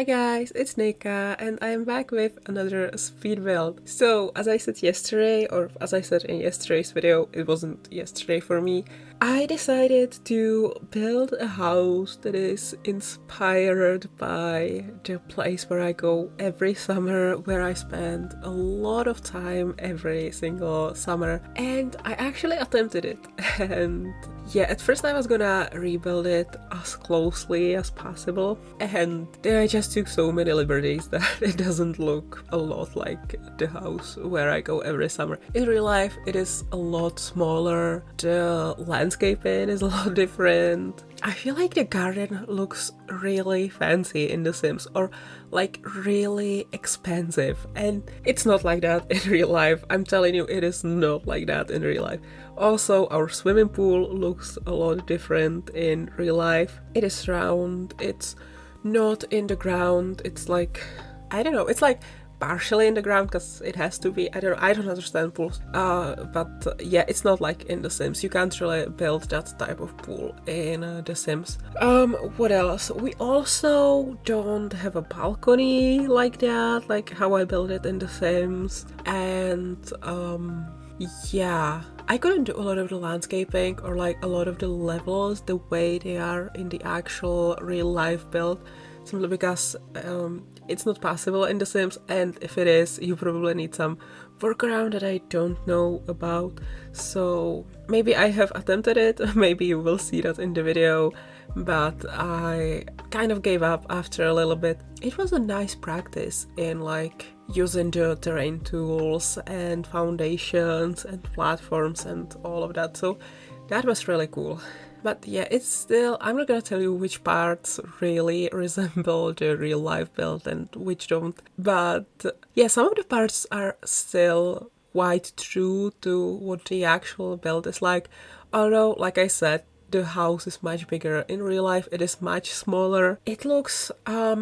Hi guys, it's Nika and I'm back with another speed build. So as I said yesterday, or as I said in yesterday's video, it wasn't yesterday for me, I decided to build a house that is inspired by the place where I go every summer, where I spend a lot of time every single summer, and I actually attempted it. And yeah, at first I was gonna rebuild it as closely as possible, and then I just took so many liberties that it doesn't look a lot like the house where I go every summer. In real life, it is a lot smaller, the landscaping is a lot different. I feel like the garden looks really fancy in The Sims, or like really expensive, and it's not like that in real life. I'm telling you, it is not like that in real life. Also, our swimming pool looks a lot different in real life. It is round, it's not in the ground, it's like, I don't know, it's like partially in the ground because it has to be. I don't understand pools, but yeah, it's not like in The Sims. You can't really build that type of pool in The Sims. What else? We also don't have a balcony like that, like how I built it in The Sims. And yeah, I couldn't do a lot of the landscaping or like a lot of the levels the way they are in the actual real life build, simply because it's not possible in The Sims, and if it is, you probably need some workaround that I don't know about. So maybe I have attempted it, maybe you will see that in the video, but I kind of gave up after a little bit. It was a nice practice in like using the terrain tools and foundations and platforms and all of that, so that was really cool. But yeah, it's still, I'm not gonna tell you which parts really resemble the real life build and which don't, but yeah, some of the parts are still quite true to what the actual build is like, although, like I said, the house is much bigger. In real life, it is much smaller. It looks a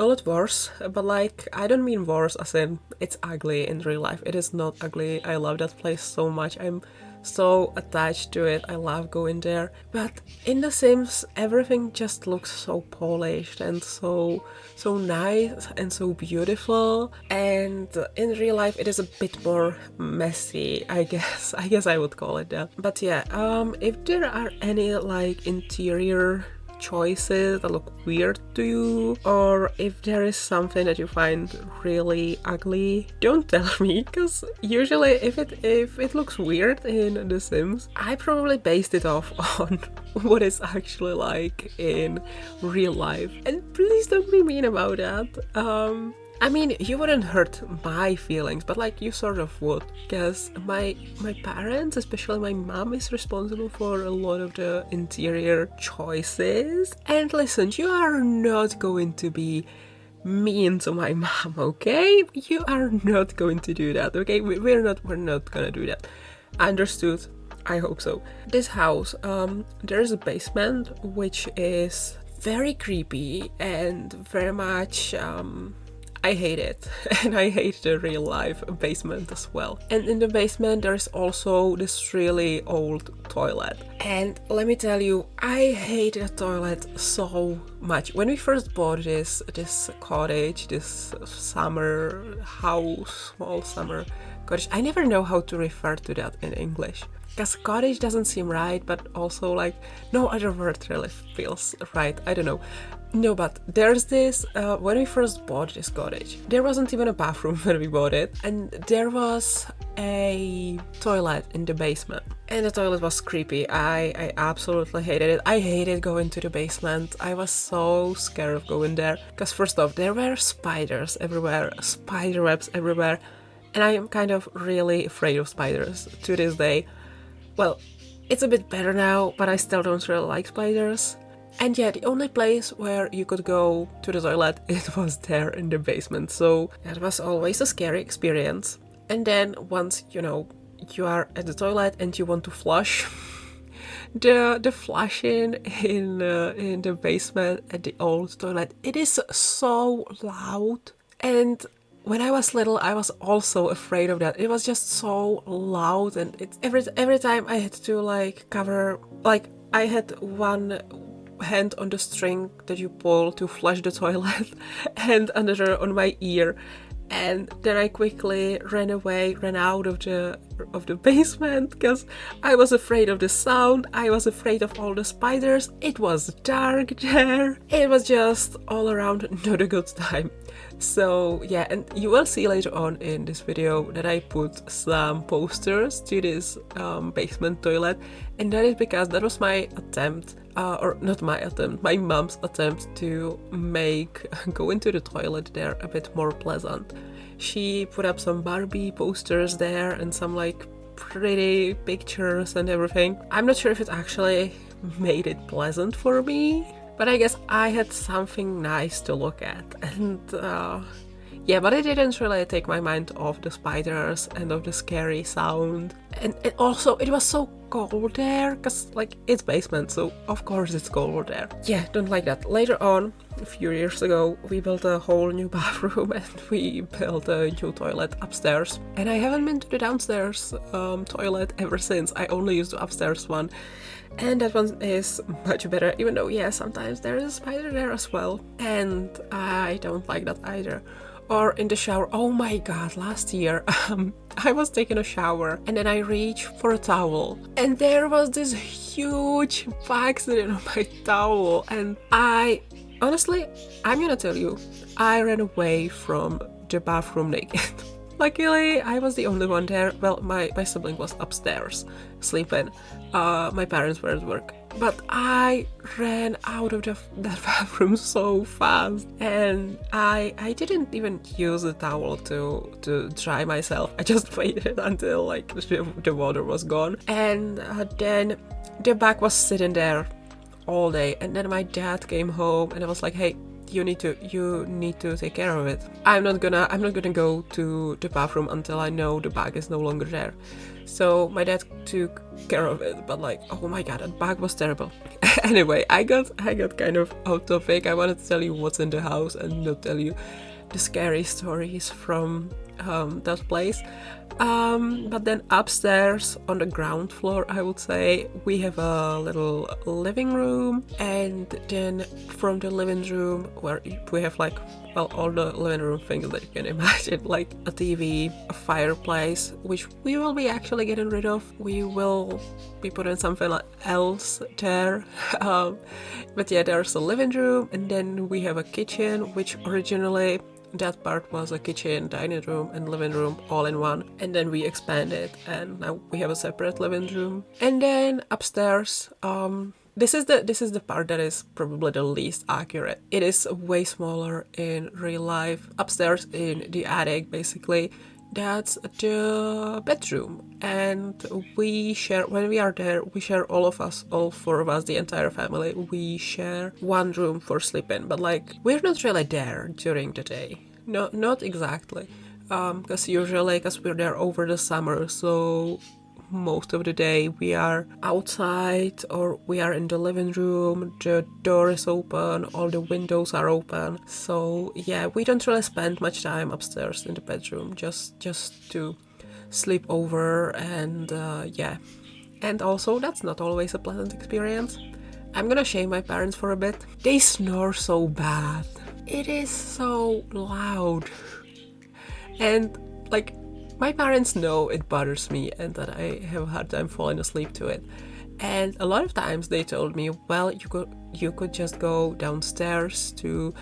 lot worse, but like, I don't mean worse as in it's ugly in real life. It is not ugly. I love that place so much. I'm so attached to it. I love going there. But in The Sims, everything just looks so polished and so nice and so beautiful. And in real life, it is a bit more messy, I guess. I guess I would call it that. But yeah, if there are any like interior choices that look weird to you, or if there is something that you find really ugly, don't tell me, because usually if it looks weird in The Sims, I probably based it off on what it's actually like in real life. And please don't be mean about that. I mean, you wouldn't hurt my feelings, but like you sort of would, because my parents, especially my mom, is responsible for a lot of the interior choices. And listen, you are not going to be mean to my mom, okay? You are not going to do that, okay? We're not gonna do that. Understood? I hope so. This house, there's a basement which is very creepy and very much I hate it, and I hate the real life basement as well. And in the basement there's also this really old toilet. And let me tell you, I hate the toilet so much. When we first bought this cottage, this summer house, small summer cottage, I never know how to refer to that in English, because cottage doesn't seem right, but also like no other word really feels right. I don't know. No, but there's this, when we first bought this cottage, there wasn't even a bathroom when we bought it, and there was a toilet in the basement. And the toilet was creepy. I absolutely hated it. I hated going to the basement. I was so scared of going there, because first off, there were spiders everywhere, spider webs everywhere, and I am kind of really afraid of spiders to this day. Well, it's a bit better now, but I still don't really like spiders. And yeah, the only place where you could go to the toilet, it was there in the basement, so that was always a scary experience. And then once, you know, you are at the toilet and you want to flush, the flushing in the basement at the old toilet, it is so loud. And when I was little, I was also afraid of that. It was just so loud, and it's every time I had to like cover, like I had one hand on the string that you pull to flush the toilet and another on my ear. And then I quickly ran out of the basement because I was afraid of the sound, I was afraid of all the spiders, it was dark there, it was just all around not a good time. So yeah, and you will see later on in this video that I put some posters to this basement toilet, and that is because that was my attempt, or not my attempt, my mom's attempt to make go into the toilet there a bit more pleasant. She put up some Barbie posters there and some like pretty pictures and everything. I'm not sure if it actually made it pleasant for me, but I guess I had something nice to look at. And yeah, but it didn't really take my mind off the spiders and of the scary sound. And also it was so cold there, because like it's basement, so of course it's cold there. Yeah, don't like that. Later on, a few years ago, we built a whole new bathroom and we built a new toilet upstairs. And I haven't been to the downstairs toilet ever since. I only used the upstairs one. And that one is much better, even though, yeah, sometimes there is a spider there as well. And I don't like that either. Or in the shower, oh my god, last year I was taking a shower and then I reached for a towel and there was this huge bug sitting on my towel, and honestly, I'm gonna tell you, I ran away from the bathroom naked. Luckily, I was the only one there. Well, my sibling was upstairs sleeping. My parents were at work. But I ran out of that bathroom so fast, and I didn't even use the towel to dry myself. I just waited until like the water was gone, and then the bag was sitting there all day. And then my dad came home, and I was like, "Hey, you need to take care of it. I'm not gonna go to the bathroom until I know the bag is no longer there." So my dad took care of it, but like, oh my god, that bag was terrible. Anyway, I got kind of out topic. I wanted to tell you what's in the house and not tell you the scary stories from that place. But then upstairs on the ground floor, I would say, we have a little living room, and then from the living room, where we have like, well, all the living room things that you can imagine, like a TV, a fireplace, which we will be actually getting rid of. We will be putting something else there. But yeah, there's a living room, and then we have a kitchen, which originally that part was a kitchen, dining room and living room all in one, and then we expanded and now we have a separate living room. And then upstairs, this is the part that is probably the least accurate. It is way smaller in real life. Upstairs in the attic, basically, that's the bedroom, and we share, when we are there, we share, all four of us, the entire family, we share one room for sleeping, but like, we're not really there during the day. No, not exactly, because we're there over the summer, so most of the day we are outside or we are in the living room, the door is open, all the windows are open. So yeah, we don't really spend much time upstairs in the bedroom, just to sleep over, and yeah. And also, that's not always a pleasant experience. I'm gonna shame my parents for a bit. They snore so bad. It is so loud. And like, my parents know it bothers me and that I have a hard time falling asleep to it. And a lot of times they told me, well, you could just go downstairs to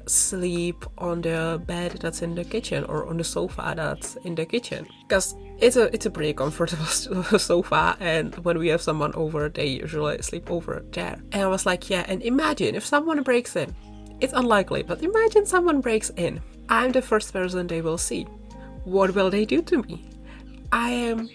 sleep on the bed that's in the kitchen or on the sofa that's in the kitchen. Because it's a pretty comfortable sofa, and when we have someone over, they usually sleep over there. And I was like, yeah, and imagine if someone breaks in. It's unlikely, but imagine someone breaks in. I'm the first person they will see. What will they do to me? I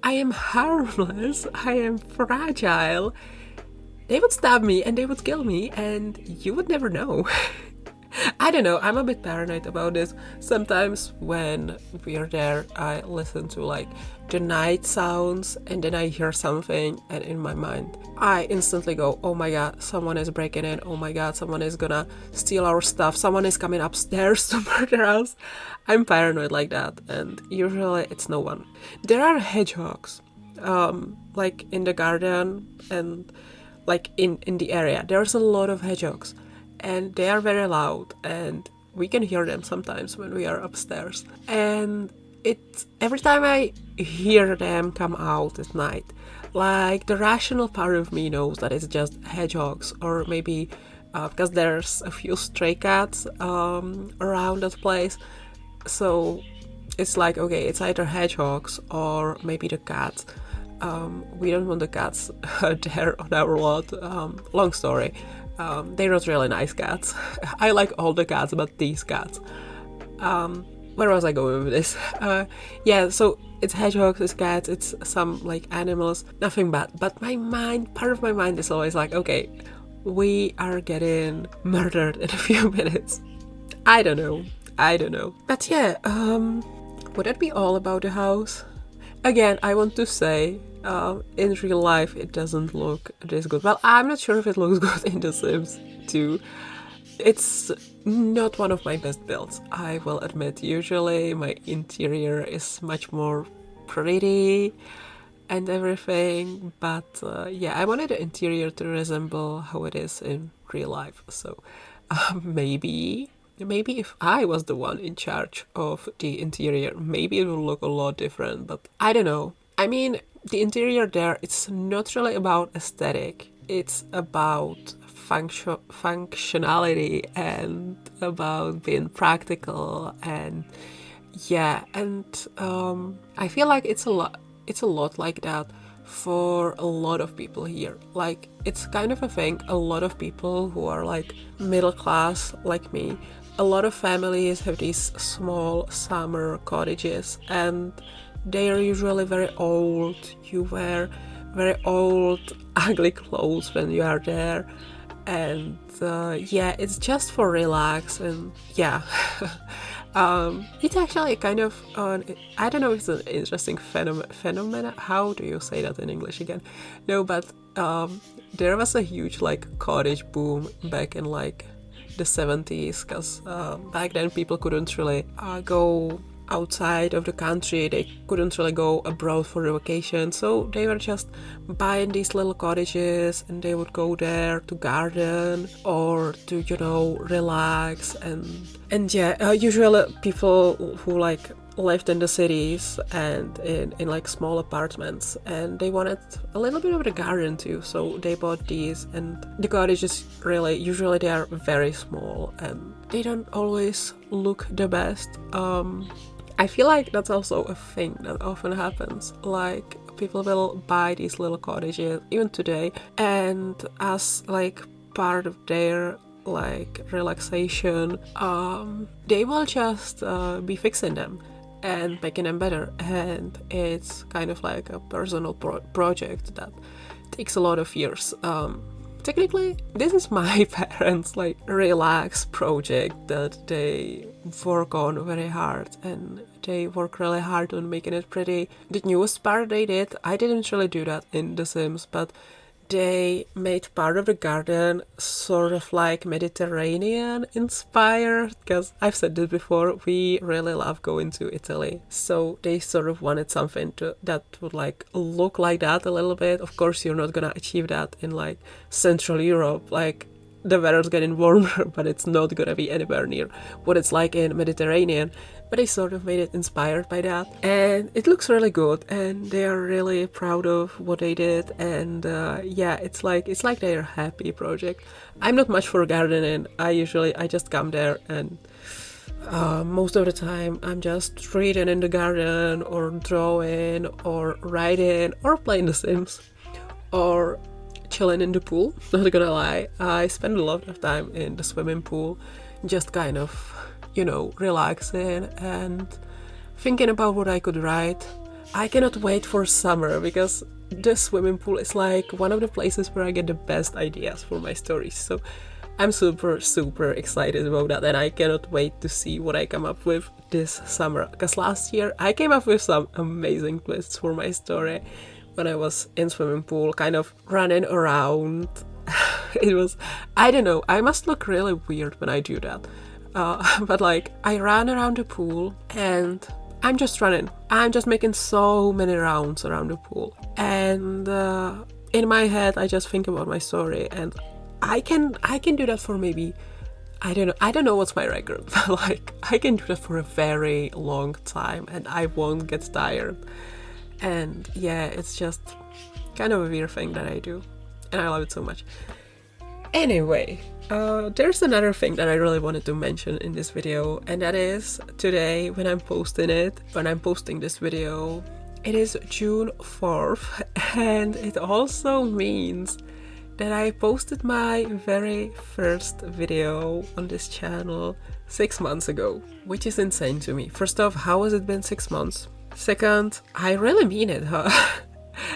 am harmless, I am fragile. They would stab me and they would kill me, and you would never know. I don't know, I'm a bit paranoid about this. Sometimes when we are there, I listen to like the night sounds, and then I hear something, and in my mind I instantly go, oh my god, someone is breaking in, oh my god, someone is gonna steal our stuff, someone is coming upstairs to murder us. I'm paranoid like that, and usually it's no one. There are hedgehogs like in the garden, and like in the area, there's a lot of hedgehogs, and they are very loud, and we can hear them sometimes when we are upstairs. And every time I hear them come out at night, like the rational part of me knows that it's just hedgehogs, or maybe because there's a few stray cats around that place. So it's like, okay, it's either hedgehogs or maybe the cats. We don't want the cats there on our lot. Long story. They're not really nice cats. I like all the cats, but these cats. Where was I going with this? Yeah, so it's hedgehogs, it's cats, it's some like animals, nothing bad. But part of my mind is always like, okay, we are getting murdered in a few minutes. I don't know. But yeah, would that be all about the house? Again, I want to say, in real life it doesn't look this good. Well, I'm not sure if it looks good in The Sims 2. It's not one of my best builds, I will admit. Usually my interior is much more pretty and everything, but yeah, I wanted the interior to resemble how it is in real life. So maybe if I was the one in charge of the interior, maybe it would look a lot different, but I don't know. I mean, the interior there, it's not really about aesthetic. It's about functionality and about being practical, and yeah, and I feel like it's a lot like that for a lot of people here. Like, it's kind of a thing. A lot of people who are like middle class like me, a lot of families have these small summer cottages, and they are usually very old. You wear very old, ugly clothes when you are there, and yeah, it's just for relax. And yeah, it's actually kind of I don't know if it's an interesting phenomenon. How do you say that in English again? No, but there was a huge like cottage boom back in like the 70s, because back then people couldn't really go outside of the country. They couldn't really go abroad for a vacation, so they were just buying these little cottages, and they would go there to garden or to, you know, relax. And yeah, usually people who like lived in the cities and in like small apartments, and they wanted a little bit of the garden too, so they bought these. And the cottages, really, usually they are very small and they don't always look the best. I feel like that's also a thing that often happens. Like, people will buy these little cottages even today, and as like part of their like relaxation, they will just be fixing them and making them better. And it's kind of like a personal project that takes a lot of years. Technically, this is my parents' like relax project that they work on very hard, and they work really hard on making it pretty. The newest part they did, I didn't really do that in The Sims, but they made part of the garden sort of like Mediterranean inspired, because I've said this before, we really love going to Italy, so they sort of wanted something that would like look like that a little bit. Of course, you're not gonna achieve that in like Central Europe. Like, the weather's getting warmer, but it's not gonna be anywhere near what it's like in Mediterranean. But they sort of made it inspired by that, and it looks really good, and they are really proud of what they did. And yeah, it's like their happy project. I'm not much for gardening. I just come there, and most of the time I'm just reading in the garden, or drawing, or writing, or playing The Sims, or chilling in the pool. Not gonna lie, I spend a lot of time in the swimming pool, just kind of, you know, relaxing and thinking about what I could write. I cannot wait for summer, because the swimming pool is like one of the places where I get the best ideas for my stories. So I'm super excited about that, and I cannot wait to see what I come up with this summer, because last year I came up with some amazing twists for my story when I was in swimming pool, kind of running around. It was, I don't know, I must look really weird when I do that. But like, I ran around the pool, and I'm just running. I'm just making so many rounds around the pool. And in my head I just think about my story, and I can do that for maybe, I don't know what's my record, but like I can do that for a very long time and I won't get tired. And yeah, it's just kind of a weird thing that I do, and I love it so much. Anyway, there's another thing that I really wanted to mention in this video, and that is today when I'm posting this video, it is June 4th, and it also means that I posted my very first video on this channel 6 months ago, which is insane to me. First off, how has it been 6 months? Second, I really mean it, huh?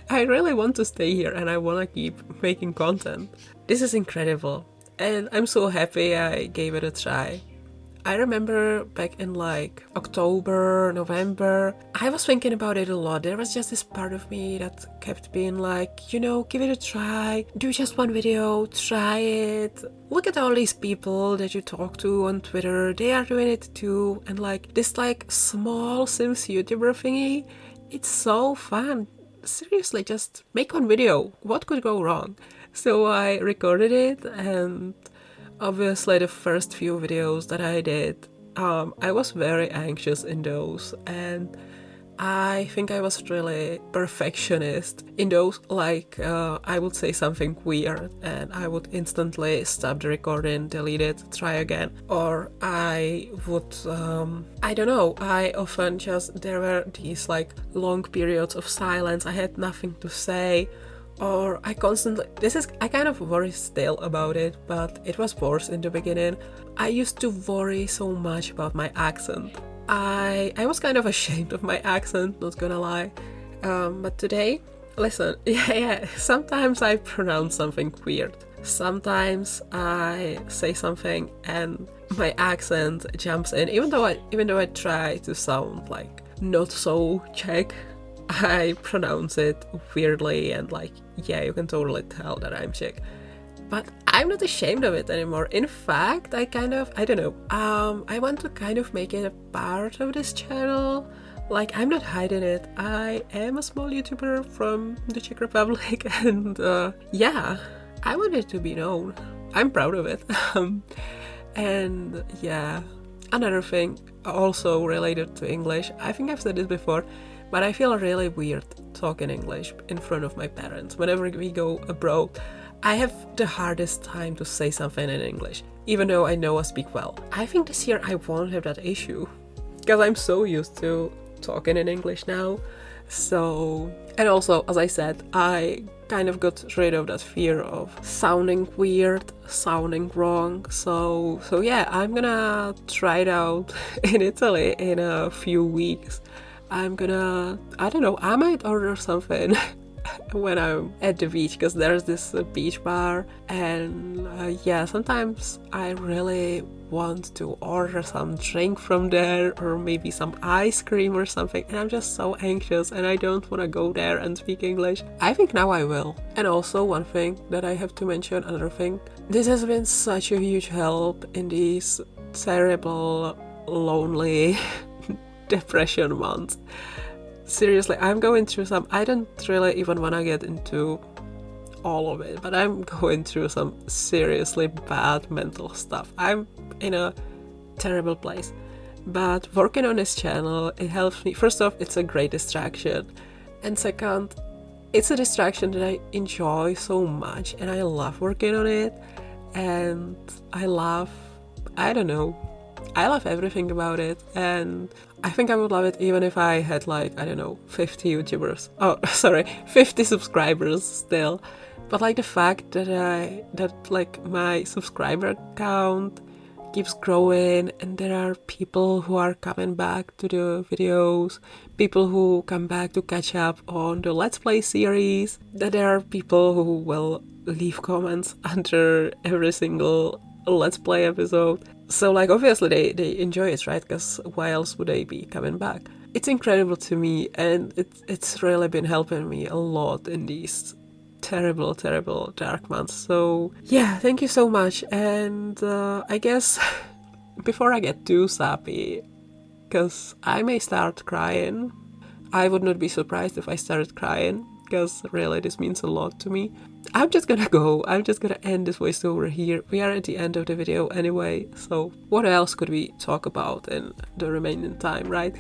I really want to stay here and I want to keep making content. This is incredible, and I'm so happy I gave it a try. I remember back in like October, November, I was thinking about it a lot. There was just this part of me that kept being like, you know, give it a try, do just one video, try it. Look at all these people that you talk to on Twitter, they are doing it too. And like this like small Sims YouTuber thingy, it's so fun. Seriously, just make one video. What could go wrong? So I recorded it, and obviously the first few videos that I did, I was very anxious in those, and I think I was really perfectionist in those. Like I would say something weird and I would instantly stop the recording, delete it, try again. Or I would, I don't know, I often just, there were these like long periods of silence, I had nothing to say. Or I constantly, I kind of worry still about it, but it was worse in the beginning. I used to worry so much about my accent. I was kind of ashamed of my accent, not gonna lie. But today, listen, yeah, sometimes I pronounce something weird. Sometimes I say something and my accent jumps in, even though I try to sound like not so Czech. I pronounce it weirdly, and like, yeah, you can totally tell that I'm Czech. But I'm not ashamed of it anymore. In fact, I don't know, I want to kind of make it a part of this channel. Like, I'm not hiding it. I am a small YouTuber from the Czech Republic, and yeah, I want it to be known. I'm proud of it. And yeah, another thing also related to English, I think I've said this before, but I feel really weird talking English in front of my parents. Whenever we go abroad, I have the hardest time to say something in English, even though I know I speak well. I think this year I won't have that issue, because I'm so used to talking in English now. So, and also, as I said, I kind of got rid of that fear of sounding weird, sounding wrong. So yeah, I'm gonna try it out in Italy in a few weeks. I'm gonna, I don't know, I might order something when I'm at the beach, because there's this beach bar, and yeah, sometimes I really want to order some drink from there, or maybe some ice cream or something, and I'm just so anxious and I don't want to go there and speak English. I think now I will. And also one thing that I have to mention, another thing, this has been such a huge help in these terrible, lonely depression months. Seriously, I'm going through some, I don't really even want to get into all of it, but I'm going through some seriously bad mental stuff. I'm in a terrible place. But working on this channel, it helps me. First off, it's a great distraction. And second, it's a distraction that I enjoy so much, and I love working on it. And I love everything about it, and I think I would love it even if I had like, I don't know, 50 subscribers still. But like the fact that like my subscriber count keeps growing, and there are people who are coming back to the videos, people who come back to catch up on the Let's Play series, that there are people who will leave comments under every single Let's Play episode. So like, obviously they enjoy it, right? Because why else would they be coming back? It's incredible to me, and it's really been helping me a lot in these terrible dark months. So yeah, thank you so much. And I guess before I get too sappy, because I may start crying, I would not be surprised if I started crying. because really this means a lot to me. I'm just gonna go. I'm just gonna end this voiceover here. We are at the end of the video anyway, so what else could we talk about in the remaining time, right?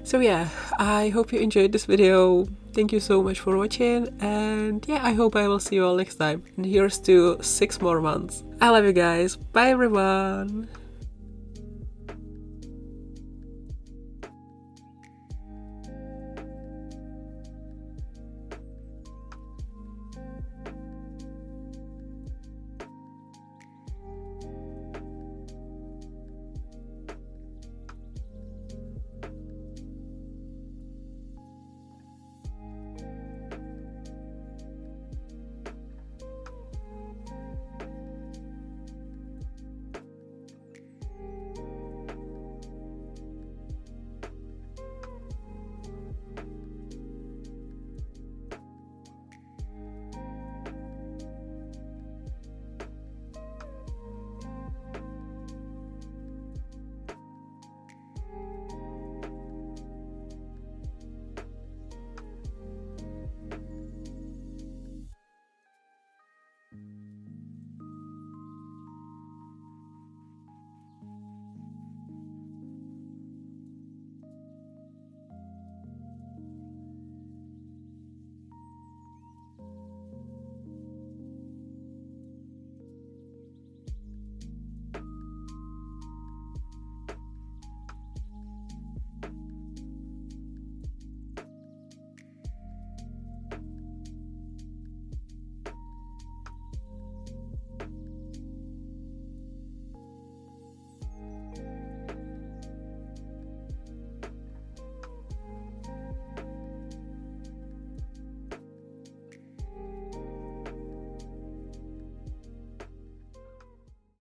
So yeah, I hope you enjoyed this video. Thank you so much for watching, and yeah, I hope I will see you all next time. And here's to 6 more months. I love you guys. Bye everyone.